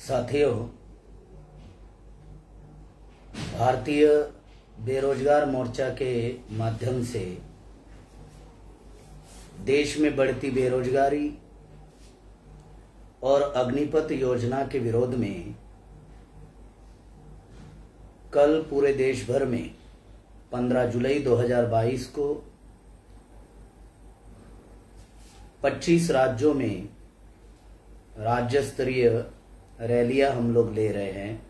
साथियों, भारतीय बेरोजगार मोर्चा के माध्यम से देश में बढ़ती बेरोजगारी और अग्निपथ योजना के विरोध में कल पूरे देश भर में 15 जुलाई 2022 को 25 राज्यों में राज्य स्तरीय रैलियां हम लोग ले रहे हैं।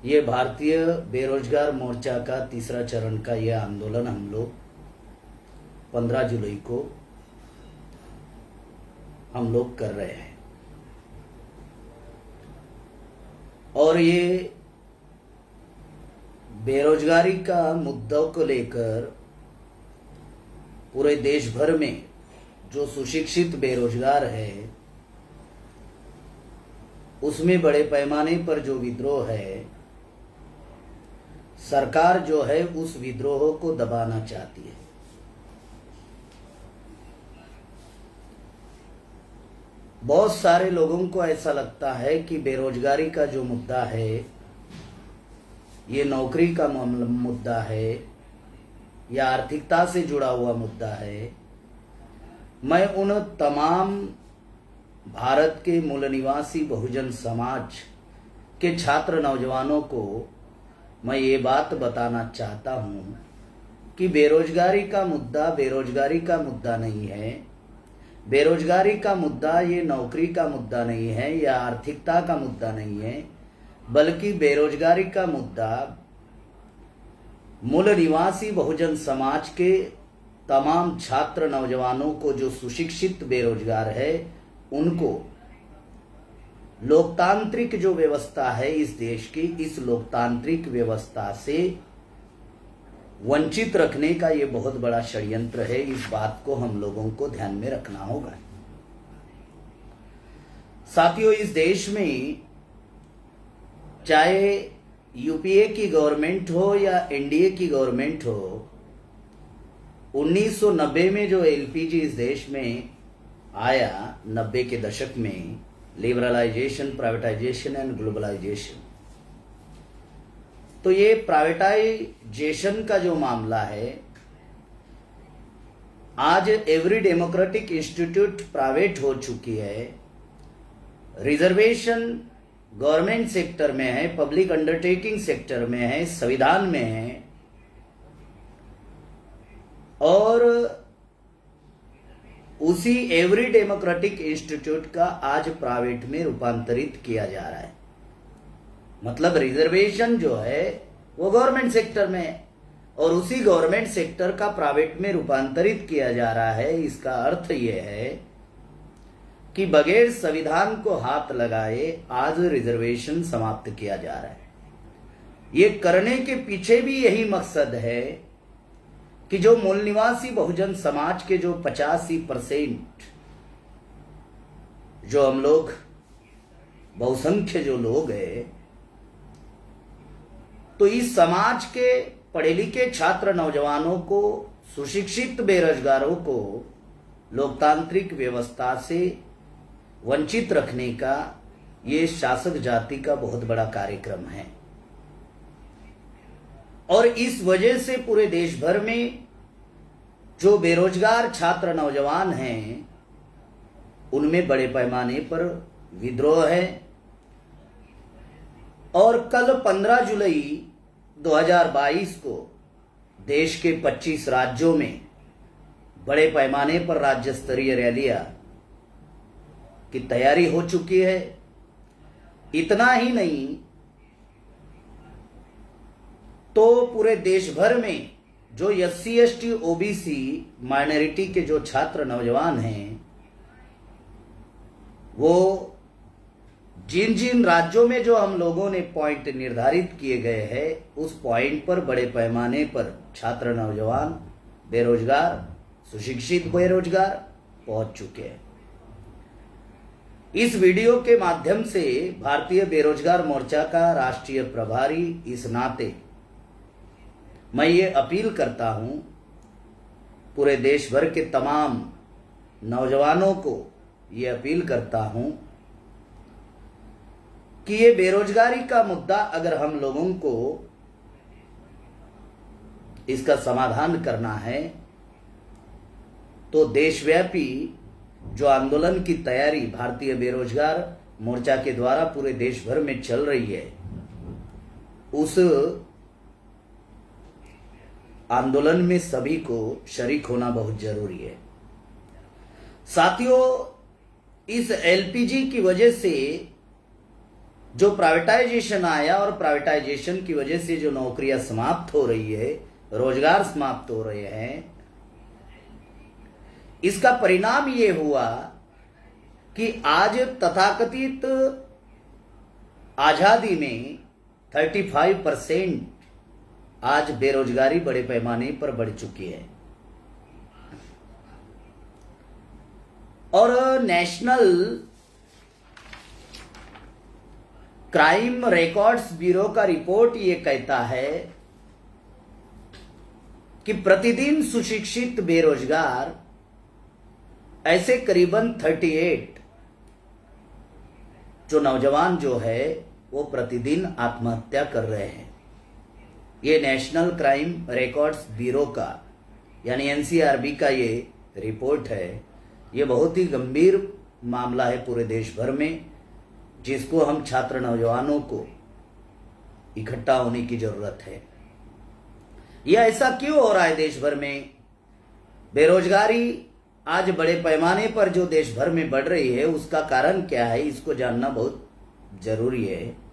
ये भारतीय बेरोजगार मोर्चा का तीसरा चरण का यह आंदोलन हम लोग 15 जुलाई को हम लोग कर रहे हैं और ये बेरोजगारी का मुद्दों को लेकर पूरे देश भर में जो सुशिक्षित बेरोजगार है उसमें बड़े पैमाने पर जो विद्रोह है, सरकार जो है उस विद्रोह को दबाना चाहती है। बहुत सारे लोगों को ऐसा लगता है कि बेरोजगारी का जो मुद्दा है ये नौकरी का मुद्दा है या आर्थिकता से जुड़ा हुआ मुद्दा है। मैं उन तमाम भारत के मूल निवासी बहुजन समाज के छात्र नौजवानों को मैं ये बात बताना चाहता हूँ कि बेरोजगारी का मुद्दा नहीं है। बेरोजगारी का मुद्दा ये नौकरी का मुद्दा नहीं है या आर्थिकता का मुद्दा नहीं है, बल्कि बेरोजगारी का मुद्दा मूल निवासी बहुजन समाज के तमाम छात्र नौजवानों को, जो सुशिक्षित बेरोजगार है, उनको लोकतांत्रिक जो व्यवस्था है इस देश की, इस लोकतांत्रिक व्यवस्था से वंचित रखने का ये बहुत बड़ा षड्यंत्र है। इस बात को हम लोगों को ध्यान में रखना होगा। साथियों, इस देश में चाहे यूपीए की गवर्नमेंट हो या एनडीए की गवर्नमेंट हो, 1990 में जो एलपीजी इस देश में आया, 90 के दशक में, लिबरलाइजेशन, प्राइवेटाइजेशन एंड ग्लोबलाइजेशन, तो ये प्राइवेटाइजेशन का जो मामला है, आज एवरी डेमोक्रेटिक इंस्टीट्यूट प्राइवेट हो चुकी है। रिजर्वेशन गवर्नमेंट सेक्टर में है, पब्लिक अंडरटेकिंग सेक्टर में है, संविधान में है, और उसी एवरी डेमोक्रेटिक इंस्टीट्यूट का आज प्राइवेट में रूपांतरित किया जा रहा है। मतलब रिजर्वेशन जो है वो गवर्नमेंट सेक्टर में है और उसी गवर्नमेंट सेक्टर का प्राइवेट में रूपांतरित किया जा रहा है। इसका अर्थ यह है कि बगैर संविधान को हाथ लगाए आज रिजर्वेशन समाप्त किया जा रहा है। ये करने के पीछे भी यही मकसद है कि जो मूल निवासी बहुजन समाज के जो 85% जो हम लोग बहुसंख्य जो लोग हैं, तो इस समाज के पढ़े लिखे छात्र नौजवानों को, सुशिक्षित बेरोजगारों को लोकतांत्रिक व्यवस्था से वंचित रखने का ये शासक जाति का बहुत बड़ा कार्यक्रम है। और इस वजह से पूरे देश भर में जो बेरोजगार छात्र नौजवान हैं उनमें बड़े पैमाने पर विद्रोह है। और कल 15 जुलाई 2022 को देश के 25 राज्यों में बड़े पैमाने पर राज्य स्तरीय रैलियां की तैयारी हो चुकी है। इतना ही नहीं तो पूरे देश भर में जो SC ST OBC माइनॉरिटी के जो छात्र नौजवान हैं, वो जिन जिन राज्यों में जो हम लोगों ने पॉइंट निर्धारित किए गए हैं, उस पॉइंट पर बड़े पैमाने पर छात्र नौजवान बेरोजगार, सुशिक्षित बेरोजगार पहुंच चुके हैं। इस वीडियो के माध्यम से भारतीय बेरोजगार मोर्चा का राष्ट्रीय प्रभारी इस नाते मैं ये अपील करता हूं पूरे देश भर के तमाम नौजवानों को, ये अपील करता हूं कि ये बेरोजगारी का मुद्दा अगर हम लोगों को इसका समाधान करना है तो देशव्यापी जो आंदोलन की तैयारी भारतीय बेरोजगार मोर्चा के द्वारा पूरे देश भर में चल रही है, उस आंदोलन में सभी को शरीक होना बहुत जरूरी है। साथियों, इस एलपीजी की वजह से जो प्राइवेटाइजेशन आया और प्राइवेटाइजेशन की वजह से जो नौकरियां समाप्त हो रही है, रोजगार समाप्त हो रहे हैं, इसका परिणाम ये हुआ कि आज तथाकथित आजादी में 35% आज बेरोजगारी बड़े पैमाने पर बढ़ चुकी है। और नेशनल क्राइम रिकॉर्ड्स ब्यूरो का रिपोर्ट ये कहता है कि प्रतिदिन सुशिक्षित बेरोजगार ऐसे करीबन 38 जो नौजवान जो है वो प्रतिदिन आत्महत्या कर रहे हैं। ये नेशनल क्राइम रिकॉर्ड्स ब्यूरो का यानी एनसीआरबी का ये रिपोर्ट है। ये बहुत ही गंभीर मामला है पूरे देश भर में, जिसको हम छात्र नौजवानों को इकट्ठा होने की जरूरत है। यह ऐसा क्यों हो रहा है देश भर में? बेरोजगारी आज बड़े पैमाने पर जो देश भर में बढ़ रही है, उसका कारण क्या है, इसको जानना बहुत जरूरी है।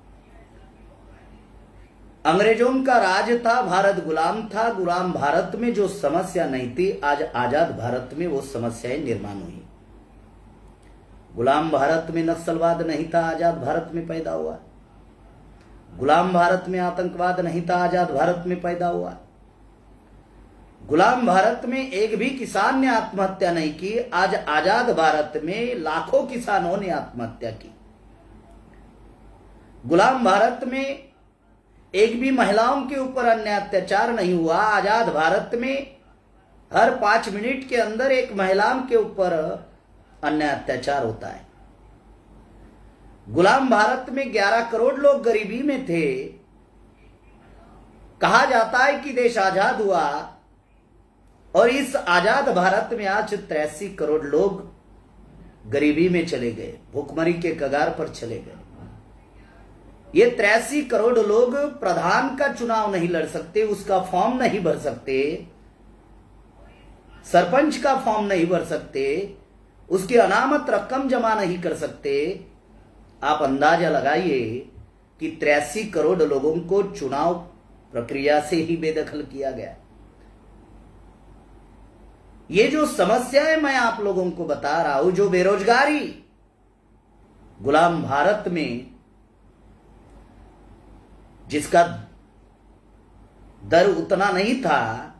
अंग्रेजों का राज था, भारत गुलाम था। गुलाम भारत में जो समस्या नहीं थी, आज आजाद भारत में वो समस्याएं निर्माण हुई। गुलाम भारत में नक्सलवाद नहीं था, आजाद भारत में पैदा हुआ। गुलाम भारत में आतंकवाद नहीं था, आजाद भारत में पैदा हुआ। गुलाम भारत में एक भी किसान ने आत्महत्या नहीं की, आज आजाद भारत में लाखों किसानों ने आत्महत्या की। गुलाम भारत में एक भी महिलाओं के ऊपर अन्याय अत्याचार नहीं हुआ, आजाद भारत में हर 5 मिनट के अंदर एक महिलाओं के ऊपर अन्याय अत्याचार होता है। गुलाम भारत में 11 करोड़ लोग गरीबी में थे। कहा जाता है कि देश आजाद हुआ और इस आजाद भारत में आज 83 करोड़ लोग गरीबी में चले गए, भूखमरी के कगार पर चले गए। ये 83 करोड़ लोग प्रधान का चुनाव नहीं लड़ सकते, उसका फॉर्म नहीं भर सकते, सरपंच का फॉर्म नहीं भर सकते, उसकी अनामत रकम जमा नहीं कर सकते। आप अंदाजा लगाइए कि 83 करोड़ लोगों को चुनाव प्रक्रिया से ही बेदखल किया गया। ये जो समस्याएं मैं आप लोगों को बता रहा हूं, जो बेरोजगारी गुलाम भारत में जिसका दर उतना नहीं था,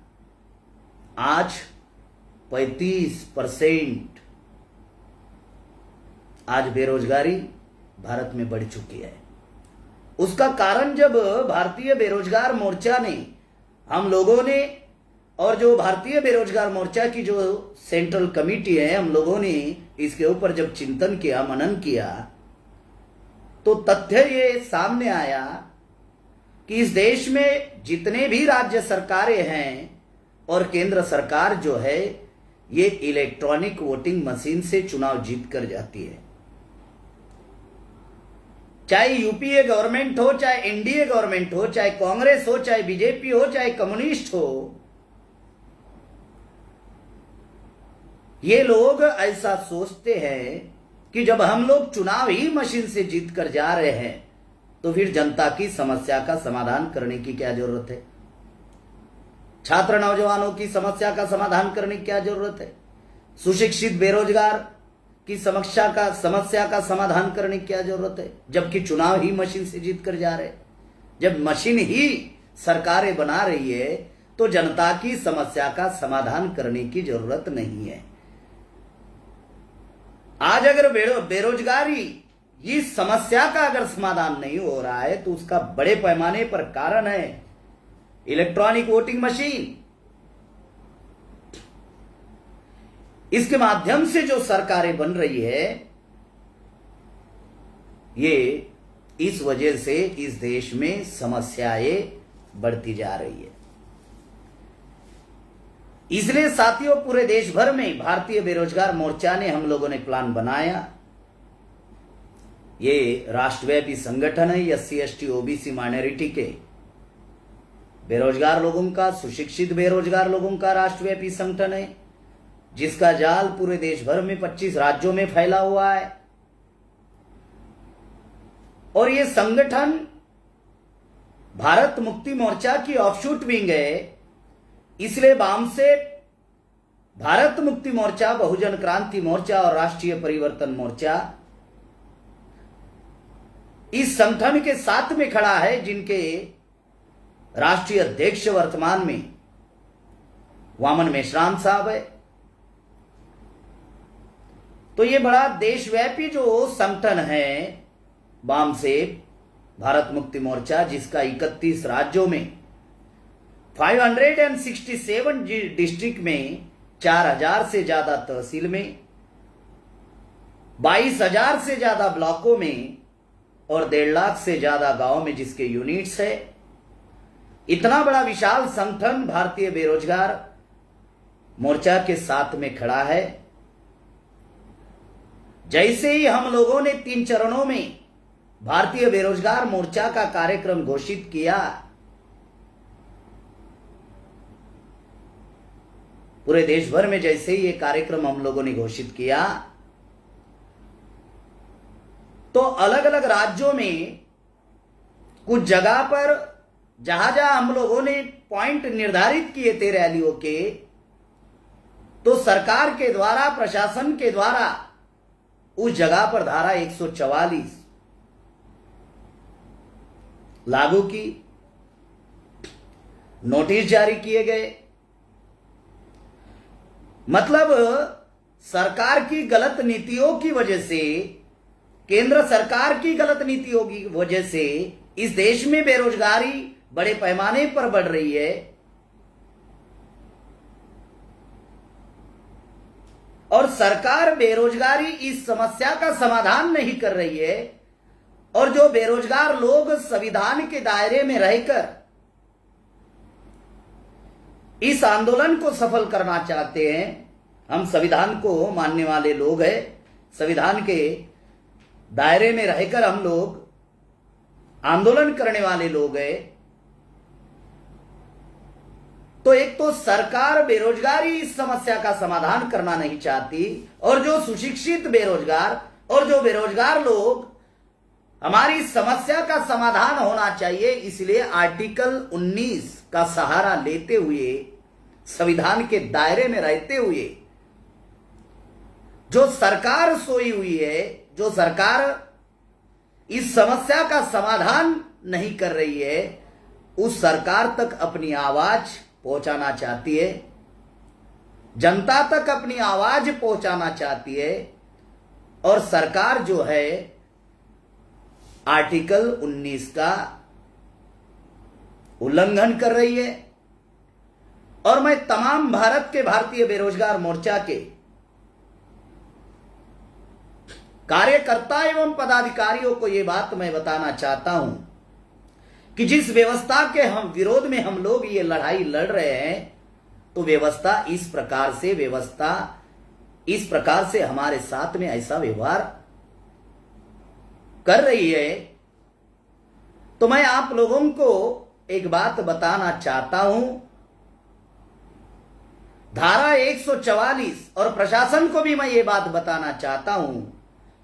आज 35% आज बेरोजगारी भारत में बढ़ चुकी है। उसका कारण जब भारतीय बेरोजगार मोर्चा ने, हम लोगों ने, और जो भारतीय बेरोजगार मोर्चा की जो सेंट्रल कमेटी है, हम लोगों ने इसके ऊपर जब चिंतन किया, मनन किया, तो तथ्य ये सामने आया कि इस देश में जितने भी राज्य सरकारें हैं और केंद्र सरकार जो है, ये इलेक्ट्रॉनिक वोटिंग मशीन से चुनाव जीत कर जाती है। चाहे यूपीए गवर्नमेंट हो, चाहे एनडीए गवर्नमेंट हो, चाहे कांग्रेस हो, चाहे बीजेपी हो, चाहे कम्युनिस्ट हो, ये लोग ऐसा सोचते हैं कि जब हम लोग चुनाव ही मशीन से जीत कर जा रहे हैं, तो फिर जनता की समस्या का समाधान करने की क्या जरूरत है? छात्र नौजवानों की समस्या का समाधान करने की क्या जरूरत है? सुशिक्षित बेरोजगार की समस्या का समाधान करने की क्या जरूरत है? जबकि चुनाव ही मशीन से जीत कर जा रहे। जब मशीन ही सरकारें बना रही है, तो जनता की समस्या का समाधान करने की जरूरत नहीं है। आज अगर बेरोजगारी इस समस्या का अगर समाधान नहीं हो रहा है, तो उसका बड़े पैमाने पर कारण है इलेक्ट्रॉनिक वोटिंग मशीन। इसके माध्यम से जो सरकारें बन रही है, ये इस वजह से इस देश में समस्याएं बढ़ती जा रही है। इसलिए साथियों, पूरे देश भर में भारतीय बेरोजगार मोर्चा ने, हम लोगों ने प्लान बनाया। ये राष्ट्रव्यापी संगठन है, एससी एसटी ओबीसी माइनॉरिटी के बेरोजगार लोगों का, सुशिक्षित बेरोजगार लोगों का राष्ट्रव्यापी संगठन है, जिसका जाल पूरे देश भर में 25 राज्यों में फैला हुआ है। और ये संगठन भारत मुक्ति मोर्चा की ऑफशूट विंग है। इसलिए वाम से भारत मुक्ति मोर्चा, बहुजन क्रांति मोर्चा और राष्ट्रीय परिवर्तन मोर्चा इस संगठन के साथ में खड़ा है, जिनके राष्ट्रीय अध्यक्ष वर्तमान में वामन मेश्राम साहब है। तो ये बड़ा देशव्यापी जो संगठन है वाम से भारत मुक्ति मोर्चा, जिसका 31 राज्यों में 567 डिस्ट्रिक्ट में 4000 से ज्यादा तहसील में 22,000 से ज्यादा ब्लॉकों में और 1.5 लाख से ज्यादा गांव में जिसके यूनिट्स है, इतना बड़ा विशाल संगठन भारतीय बेरोजगार मोर्चा के साथ में खड़ा है। जैसे ही हम लोगों ने 3 चरणों में भारतीय बेरोजगार मोर्चा का कार्यक्रम घोषित किया, पूरे देश भर में जैसे ही ये कार्यक्रम हम लोगों ने घोषित किया, तो अलग अलग राज्यों में कुछ जगह पर जहां जहां हम लोगों ने पॉइंट निर्धारित किए थे रैलियों के, तो सरकार के द्वारा, प्रशासन के द्वारा उस जगह पर धारा 144 लागू की, नोटिस जारी किए गए। मतलब सरकार की गलत नीतियों की वजह से, केंद्र सरकार की गलत नीतियों की वजह से इस देश में बेरोजगारी बड़े पैमाने पर बढ़ रही है। और सरकार बेरोजगारी इस समस्या का समाधान नहीं कर रही है। और जो बेरोजगार लोग संविधान के दायरे में रहकर इस आंदोलन को सफल करना चाहते हैं, हम संविधान को मानने वाले लोग हैं, संविधान के दायरे में रहकर हम लोग आंदोलन करने वाले लोग हैं, तो एक तो सरकार बेरोजगारी इस समस्या का समाधान करना नहीं चाहती, और जो सुशिक्षित बेरोजगार और जो बेरोजगार लोग, हमारी समस्या का समाधान होना चाहिए। इसलिए आर्टिकल 19 का सहारा लेते हुए, संविधान के दायरे में रहते हुए, जो सरकार सोई हुई है, जो सरकार इस समस्या का समाधान नहीं कर रही है, उस सरकार तक अपनी आवाज पहुंचाना चाहती है, जनता तक अपनी आवाज पहुंचाना चाहती है। और सरकार जो है आर्टिकल 19 का उल्लंघन कर रही है। और मैं तमाम भारत के भारतीय बेरोजगार मोर्चा के कार्यकर्ता एवं पदाधिकारियों को यह बात मैं बताना चाहता हूं कि जिस व्यवस्था के हम विरोध में हम लोग ये लड़ाई लड़ रहे हैं, तो व्यवस्था इस प्रकार से हमारे साथ में ऐसा व्यवहार कर रही है। तो मैं आप लोगों को एक बात बताना चाहता हूं, धारा 144, और प्रशासन को भी मैं ये बात बताना चाहता हूं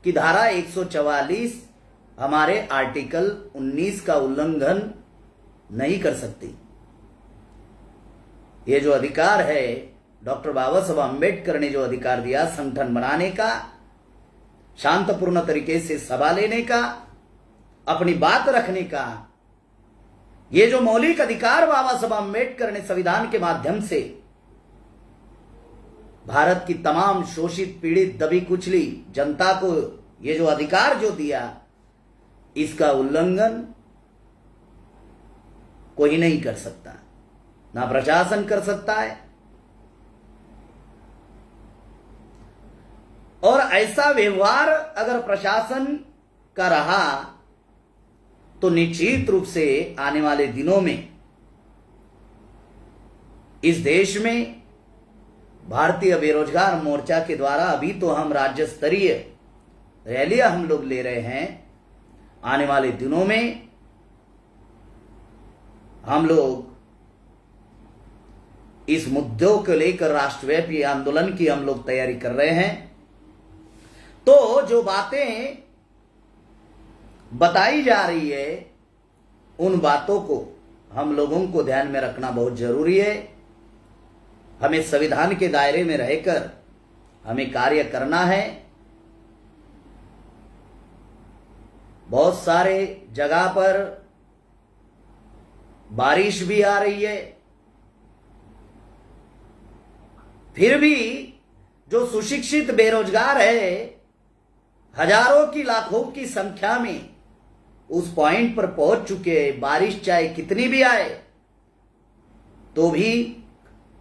कि धारा 144 हमारे आर्टिकल 19 का उल्लंघन नहीं कर सकती। ये जो अधिकार है, डॉक्टर बाबा साहब अम्बेडकर ने जो अधिकार दिया संगठन बनाने का, शांतपूर्ण तरीके से सभा लेने का, अपनी बात रखने का, ये जो मौलिक अधिकार बाबा साहब अम्बेडकर ने संविधान के माध्यम से भारत की तमाम शोषित, पीड़ित, दबी कुचली जनता को ये जो अधिकार जो दिया, इसका उल्लंघन कोई नहीं कर सकता, ना प्रशासन कर सकता है। और ऐसा व्यवहार अगर प्रशासन का रहा, तो निश्चित रूप से आने वाले दिनों में इस देश में भारतीय बेरोजगार मोर्चा के द्वारा अभी तो हम राज्य स्तरीय रैलियां हम लोग ले रहे हैं। आने वाले दिनों में हम लोग इस मुद्दों को लेकर राष्ट्रव्यापी आंदोलन की हम लोग तैयारी कर रहे हैं। तो जो बातें बताई जा रही है उन बातों को हम लोगों को ध्यान में रखना बहुत जरूरी है। हमें संविधान के दायरे में रहकर हमें कार्य करना है। बहुत सारे जगह पर बारिश भी आ रही है, फिर भी जो सुशिक्षित बेरोजगार है हजारों की लाखों की संख्या में उस पॉइंट पर पहुंच चुके हैं। बारिश चाहे कितनी भी आए तो भी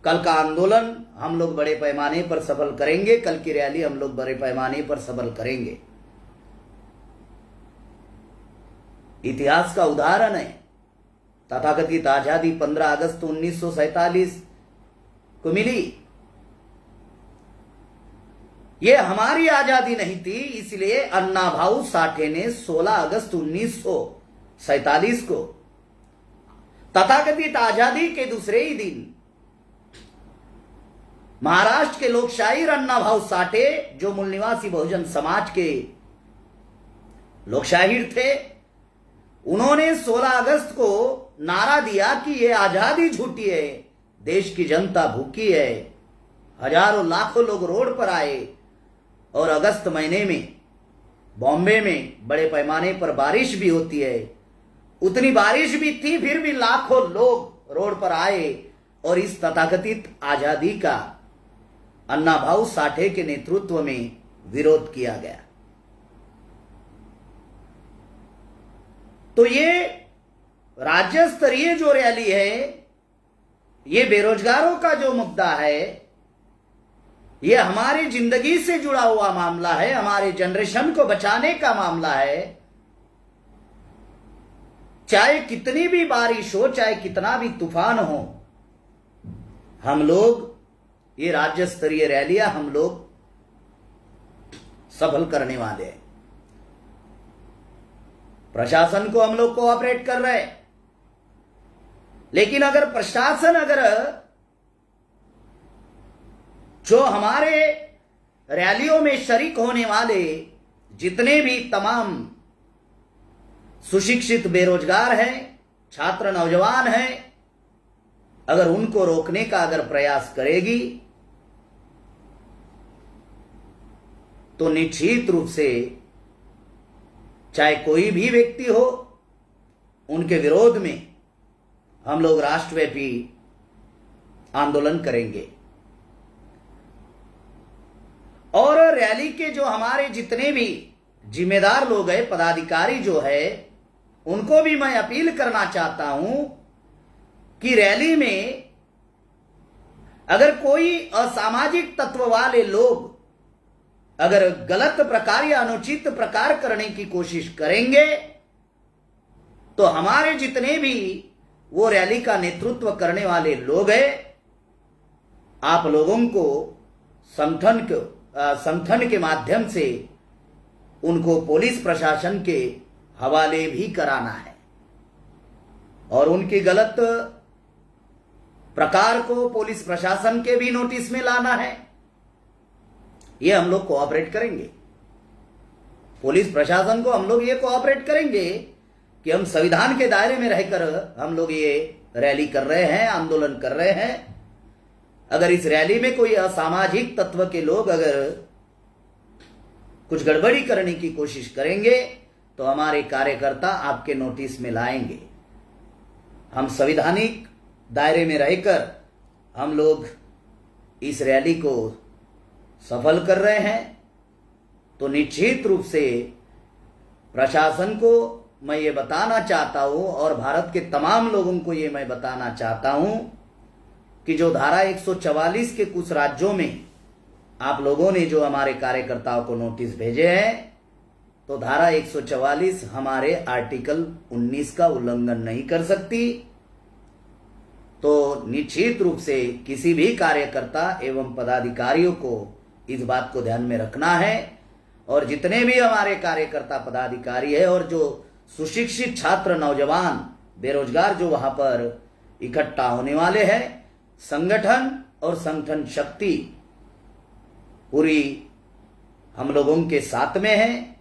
कल का आंदोलन हम लोग बड़े पैमाने पर सफल करेंगे। कल की रैली हम लोग बड़े पैमाने पर सफल करेंगे। इतिहास का उदाहरण है तथाकथित आजादी 15 अगस्त 1947 को मिली। ये हमारी आजादी नहीं थी, इसलिए अन्ना भाऊ साठे ने 16 अगस्त 1947 को तथाकथित आजादी के दूसरे ही दिन महाराष्ट्र के लोक शायर अन्ना भाऊ साठे, जो मूल निवासी बहुजन समाज के लोक शायर थे, उन्होंने 16 अगस्त को नारा दिया कि ये आजादी झूठी है, देश की जनता भूखी है। हजारों लाखों लोग रोड पर आए और अगस्त महीने में बॉम्बे में बड़े पैमाने पर बारिश भी होती है। उतनी बारिश भी थी, फिर भी लाखों लोग रोड पर आए और इस तथाकथित आजादी का अन्ना भाऊ साठे के नेतृत्व में विरोध किया गया। तो ये राज्य स्तरीय जो रैली है, ये बेरोजगारों का जो मुद्दा है, ये हमारी जिंदगी से जुड़ा हुआ मामला है, हमारे जनरेशन को बचाने का मामला है। चाहे कितनी भी बारिश हो, चाहे कितना भी तूफान हो, हम लोग ये राज्य स्तरीय रैलियां हम लोग सफल करने वाले हैं। प्रशासन को हम लोग कोऑपरेट कर रहे हैं, लेकिन अगर प्रशासन जो हमारे रैलियों में शरीक होने वाले जितने भी तमाम सुशिक्षित बेरोजगार हैं, छात्र नौजवान हैं, अगर उनको रोकने का अगर प्रयास करेगी तो निश्चित रूप से चाहे कोई भी व्यक्ति हो, उनके विरोध में हम लोग राष्ट्रव्यापी आंदोलन करेंगे। और रैली के जो हमारे जितने भी जिम्मेदार लोग हैं, पदाधिकारी जो है, उनको भी मैं अपील करना चाहता हूं कि रैली में अगर कोई असामाजिक तत्व वाले लोग अगर गलत प्रकार या अनुचित प्रकार करने की कोशिश करेंगे तो हमारे जितने भी वो रैली का नेतृत्व करने वाले लोग हैं, आप लोगों को संगठन के माध्यम से उनको पुलिस प्रशासन के हवाले भी कराना है और उनकी गलत प्रकार को पुलिस प्रशासन के भी नोटिस में लाना है। ये हम लोग कोऑपरेट करेंगे। पुलिस प्रशासन को हम लोग ये कोऑपरेट करेंगे कि हम संविधान के दायरे में रहकर हम लोग ये रैली कर रहे हैं, आंदोलन कर रहे हैं। अगर इस रैली में कोई असामाजिक तत्व के लोग अगर कुछ गड़बड़ी करने की कोशिश करेंगे तो हमारे कार्यकर्ता आपके नोटिस में लाएंगे। हम संवैधानिक दायरे में रहकर हम लोग इस रैली को सफल कर रहे हैं। तो निश्चित रूप से प्रशासन को मैं ये बताना चाहता हूं और भारत के तमाम लोगों को ये मैं बताना चाहता हूं कि जो धारा 144 के कुछ राज्यों में आप लोगों ने जो हमारे कार्यकर्ताओं को नोटिस भेजे हैं, तो धारा 144 हमारे आर्टिकल 19 का उल्लंघन नहीं कर सकती। तो निश्चित रूप से किसी भी कार्यकर्ता एवं पदाधिकारियों को इस बात को ध्यान में रखना है, और जितने भी हमारे कार्यकर्ता पदाधिकारी है और जो सुशिक्षित छात्र नौजवान बेरोजगार जो वहां पर इकट्ठा होने वाले हैं, संगठन और संगठन शक्ति पूरी हम लोगों के साथ में है।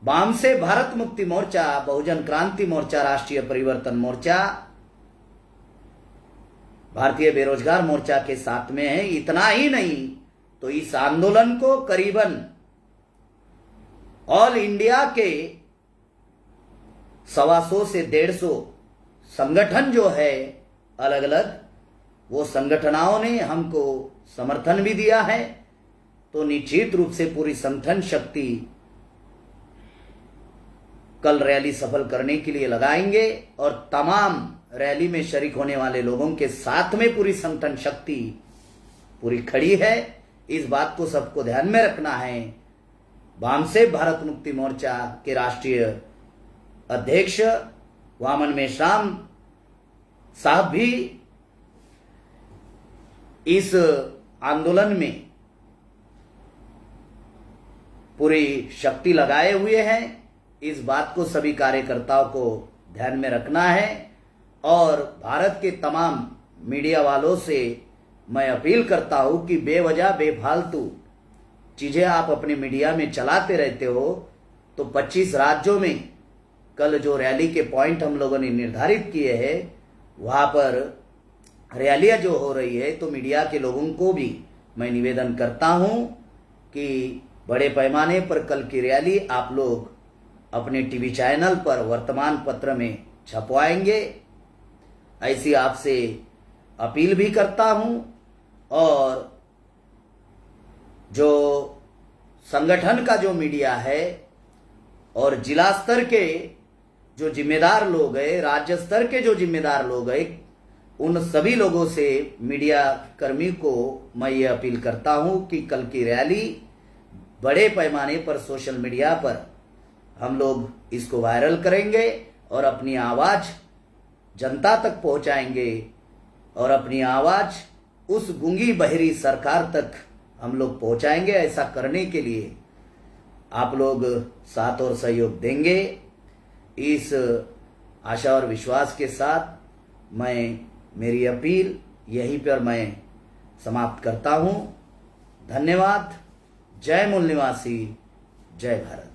वाम से भारत मुक्ति मोर्चा, बहुजन क्रांति मोर्चा, राष्ट्रीय परिवर्तन मोर्चा, भारतीय बेरोजगार मोर्चा के साथ में है। इतना ही नहीं तो इस आंदोलन को करीबन ऑल इंडिया के 125 से 150 संगठन जो है अलग अलग, वो संगठनों ने हमको समर्थन भी दिया है। तो निश्चित रूप से पूरी संगठन शक्ति कल रैली सफल करने के लिए लगाएंगे, और तमाम रैली में शरीक होने वाले लोगों के साथ में पूरी संगठन शक्ति पूरी खड़ी है। इस बात को सबको ध्यान में रखना है। वाम से भारत मुक्ति मोर्चा के राष्ट्रीय अध्यक्ष वामन मेश्राम साहब भी इस आंदोलन में पूरी शक्ति लगाए हुए हैं। इस बात को सभी कार्यकर्ताओं को ध्यान में रखना है, और भारत के तमाम मीडिया वालों से मैं अपील करता हूं कि बेवजह बेफालतू चीजें आप अपने मीडिया में चलाते रहते हो। तो 25 राज्यों में कल जो रैली के पॉइंट हम लोगों ने निर्धारित किए हैं, वहां पर रैलियां जो हो रही है, तो मीडिया के लोगों को भी मैं निवेदन करता हूं कि बड़े पैमाने पर कल की रैली आप लोग अपने टीवी चैनल पर, वर्तमान पत्र में छपवाएंगे, ऐसी आपसे अपील भी करता हूं। और जो संगठन का जो मीडिया है और जिला स्तर के जो जिम्मेदार लोग हैं, राज्य स्तर के जो जिम्मेदार लोग हैं, उन सभी लोगों से, मीडिया कर्मी को मैं ये अपील करता हूं कि कल की रैली बड़े पैमाने पर सोशल मीडिया पर हम लोग इसको वायरल करेंगे और अपनी आवाज जनता तक पहुंचाएंगे, और अपनी आवाज उस गूंगी बहरी सरकार तक हम लोग पहुंचाएंगे। ऐसा करने के लिए आप लोग साथ और सहयोग देंगे, इस आशा और विश्वास के साथ मैं मेरी अपील यहीं पर मैं समाप्त करता हूं। धन्यवाद। जय मूल निवासी, जय भारत।